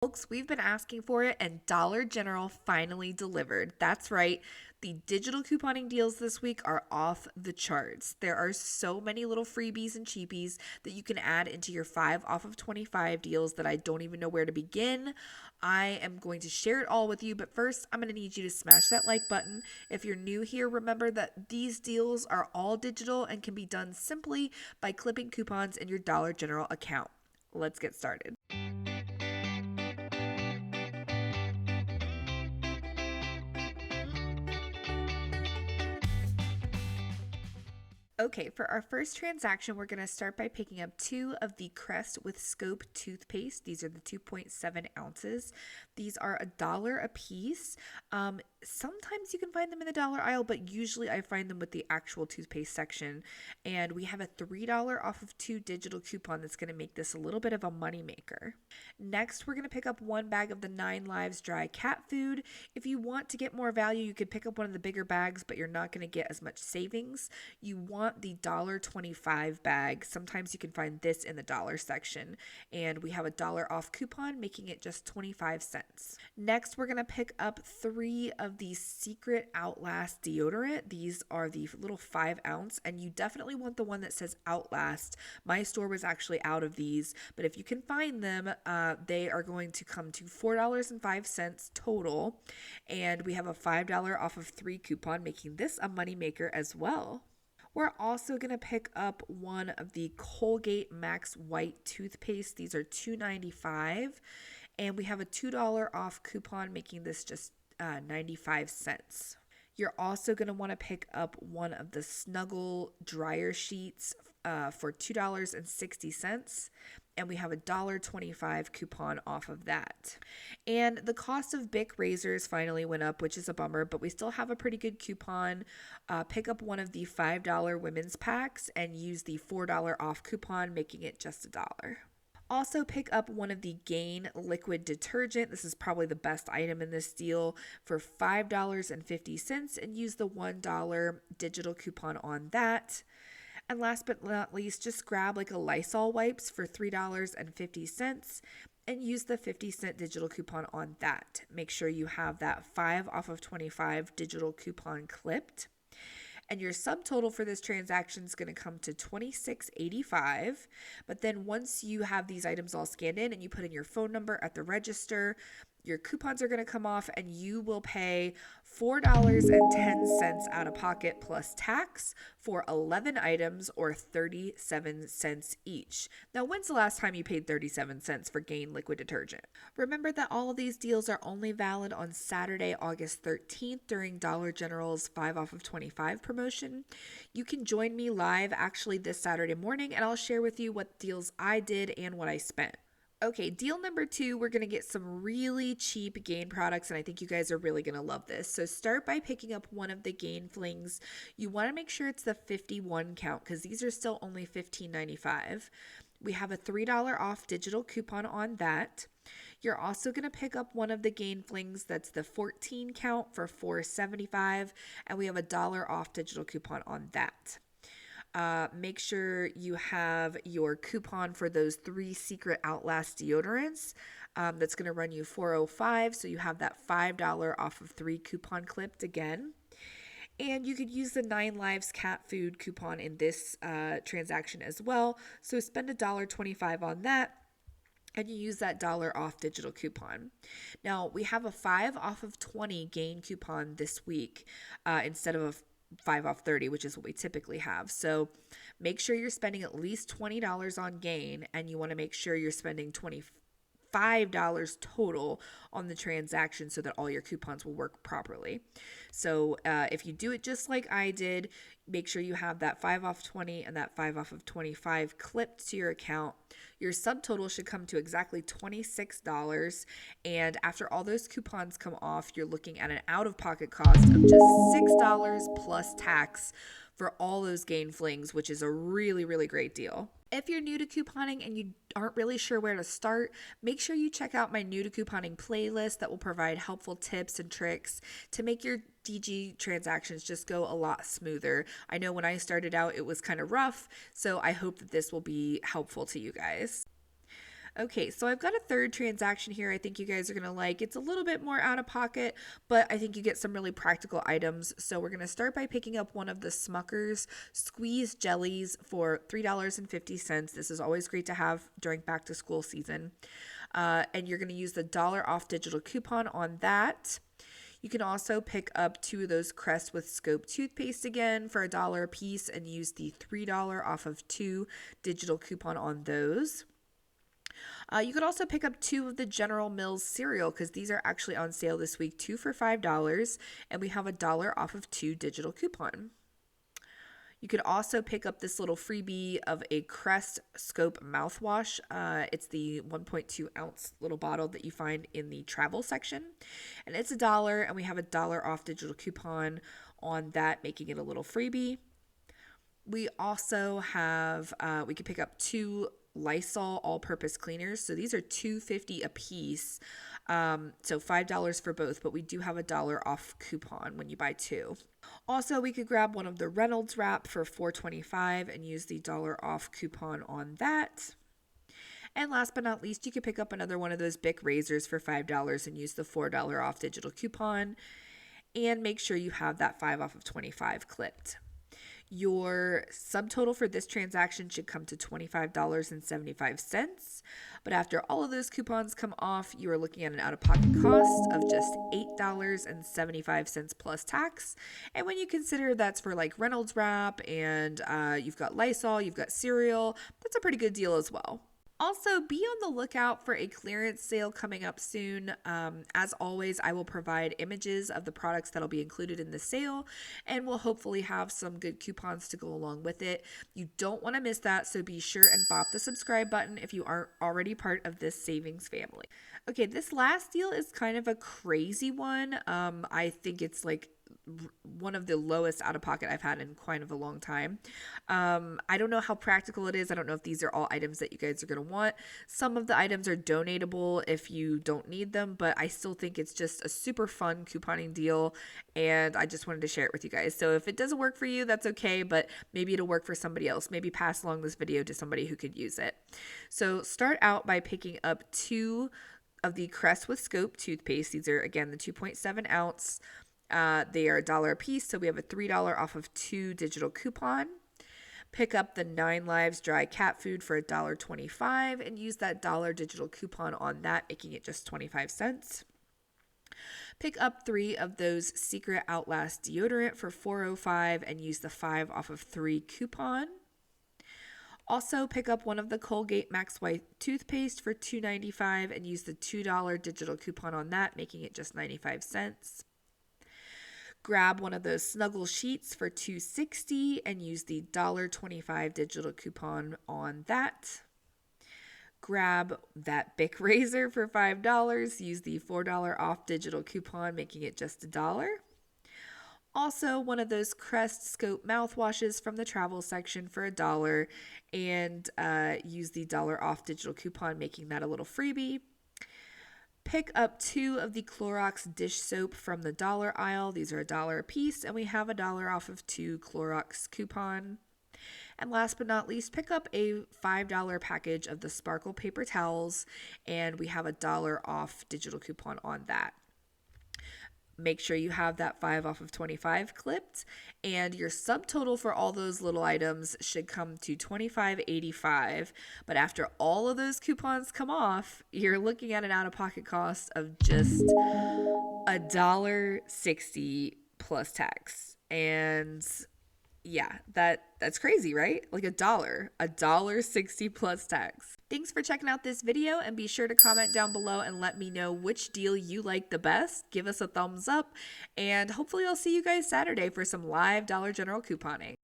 Folks, we've been asking for it and Dollar General finally delivered. That's right. The digital couponing deals this week are off the charts. There are so many little freebies and cheapies that you can add into your 5 off of 25 deals that I don't even know where to begin. I am going to share it all with you, but first I'm going to need you to smash that like button. If you're new here, remember that these deals are all digital and can be done simply by clipping coupons in your Dollar General account. Let's get started. Okay, for our first transaction, we're going to start by picking up 2 of the Crest with Scope toothpaste. These are the 2.7 ounces. These are $1 a piece. Sometimes you can find them in the dollar aisle, but usually I find them with the actual toothpaste section. And we have a $3 off of 2 digital coupon that's going to make this a little bit of a moneymaker. Next, we're going to pick up 1 bag of the 9 Lives dry cat food. If you want to get more value, you could pick up one of the bigger bags, but you're not going to get as much savings. You want the $1.25 bag. Sometimes you can find this in the dollar section, and we have a $1 off coupon, making it just 25 cents. Next, we're going to pick up 3 of the Secret Outlast deodorant. These are the little 5 ounce, and you definitely want the one that says Outlast. My store was actually out of these, but if you can find them, they are going to come to $4.05 total, and we have a $5 off of 3 coupon, making this a moneymaker as well. We're also going to pick up 1 of the Colgate Max White toothpaste. These are $2.95, and we have a $2 off coupon, making this just 95 cents. You're also going to want to pick up 1 of the Snuggle dryer sheets for $2.60, and we have a $1.25 coupon off of that. And the cost of Bic razors finally went up, which is a bummer, but we still have a pretty good coupon. Pick up 1 of the $5 women's packs and use the $4 off coupon, making it just $1. Also pick up 1 of the Gain liquid detergent. This is probably the best item in this deal for $5.50 and use the $1 digital coupon on that. And last but not least, just grab like a Lysol wipes for $3.50 and use the 50-cent digital coupon on that. Make sure you have that 5 off of 25 digital coupon clipped. And your subtotal for this transaction is going to come to $26.85. But then once you have these items all scanned in and you put in your phone number at the register, your coupons are going to come off and you will pay $4.10 out of pocket plus tax for 11 items or 37 cents each. Now, when's the last time you paid 37 cents for Gain liquid detergent? Remember that all of these deals are only valid on Saturday, August 13th during Dollar General's 5 off of 25 promotion. You can join me live actually this Saturday morning and I'll share with you what deals I did and what I spent. Okay, deal number 2, we're going to get some really cheap Gain products, and I think you guys are really going to love this. So start by picking up 1 of the Gain flings. You want to make sure it's the 51 count because these are still only $15.95. We have a $3 off digital coupon on that. You're also going to pick up 1 of the Gain flings that's the 14 count for $4.75, and we have a $1 off digital coupon on that. Make sure you have your coupon for those 3 Secret Outlast deodorants. That's going to run you $4.05, so you have that $5 off of 3 coupon clipped again. And you could use the 9 Lives cat food coupon in this transaction as well. So spend $1.25 on that. And you use that $1 off digital coupon. Now, we have a 5 off of 20 Gain coupon this week instead of a 5 off 30, which is what we typically have. So make sure you're spending at least $20 on Gain, and you want to make sure you're spending $25 total on the transaction so that all your coupons will work properly. So if you do it just like I did, make sure you have that 5 off 20 and that 5 off of 25 clipped to your account. Your subtotal should come to exactly $26. And after all those coupons come off, you're looking at an out-of-pocket cost of just $6 plus tax for all those Gain flings, which is a really, really great deal. If you're new to couponing and you aren't really sure where to start, make sure you check out my new to couponing playlist that will provide helpful tips and tricks to make your DG transactions just go a lot smoother. I know when I started out, it was kind of rough, so I hope that this will be helpful to you guys. Okay, so I've got a third transaction here I think you guys are going to like. It's a little bit more out of pocket, but I think you get some really practical items. So we're going to start by picking up one of the Smucker's squeeze jellies for $3.50. This is always great to have during back to school season. And you're going to use the $1 off digital coupon on that. You can also pick up 2 of those Crest with Scope toothpaste again for $1 a piece and use the $3 off of 2 digital coupon on those. You could also pick up 2 of the General Mills cereal because these are actually on sale this week, 2 for $5, and we have $1 off of 2 digital coupon. You could also pick up this little freebie of a Crest Scope mouthwash. It's the 1.2 ounce little bottle that you find in the travel section. And it's $1, and we have $1 off digital coupon on that, making it a little freebie. We also have, we could pick up 2 Lysol all-purpose cleaners. So these are $2.50 a piece. So $5 for both, but we do have $1 off coupon when you buy 2. Also, we could grab one of the Reynolds wrap for $4.25 and use the $1 off coupon on that. And last but not least, you could pick up another one of those Bic razors for $5 and use the $4 off digital coupon. And make sure you have that 5 off of 25 clipped. Your subtotal for this transaction should come to $25.75. But after all of those coupons come off, you are looking at an out-of-pocket cost of just $8.75 plus tax. And when you consider that's for like Reynolds wrap and you've got Lysol, you've got cereal, that's a pretty good deal as well. Also, be on the lookout for a clearance sale coming up soon. As always, I will provide images of the products that'll be included in the sale, and we'll hopefully have some good coupons to go along with it. You don't want to miss that, so be sure and bop the subscribe button if you aren't already part of this savings family. Okay, this last deal is kind of a crazy one. I think it's like one of the lowest out of pocket I've had in quite of a long time. I don't know how practical it is. I don't know if these are all items that you guys are going to want. Some of the items are donatable if you don't need them, but I still think it's just a super fun couponing deal, and I just wanted to share it with you guys. So if it doesn't work for you, that's okay, but maybe it'll work for somebody else. Maybe pass along this video to somebody who could use it. So start out by picking up 2 of the Crest with Scope toothpaste. These are, again, the 2.7 ounce. They are $1 a piece, so we have a $3 off of 2 digital coupon. Pick up the 9 Lives dry cat food for $1.25 and use that $1 digital coupon on that, making it just 25 cents. Pick up 3 of those Secret Outlast deodorant for $4.05 and use the 5 off of 3 coupon. Also, pick up one of the Colgate Max White toothpaste for $2.95 and use the $2 digital coupon on that, making it just 95 cents. Grab one of those Snuggle sheets for $2.60 and use the $1.25 digital coupon on that. Grab that Bic razor for $5. Use the $4 off digital coupon, making it just $1. Also, one of those Crest Scope mouthwashes from the travel section for $1 and use the $1 off digital coupon, making that a little freebie. Pick up 2 of the Clorox dish soap from the dollar aisle. These are $1 a piece, and we have $1 off of 2 Clorox coupon. And last but not least, pick up a $5 package of the Sparkle paper towels, and we have $1 off digital coupon on that. Make sure you have that 5 off of 25 clipped, and your subtotal for all those little items should come to $25.85. But after all of those coupons come off, you're looking at an out-of-pocket cost of just $1.60 plus tax. And yeah, that's crazy, right? Like $1.60 plus tax. Thanks for checking out this video, and be sure to comment down below and let me know which deal you like the best. Give us a thumbs up, and hopefully I'll see you guys Saturday for some live Dollar General couponing.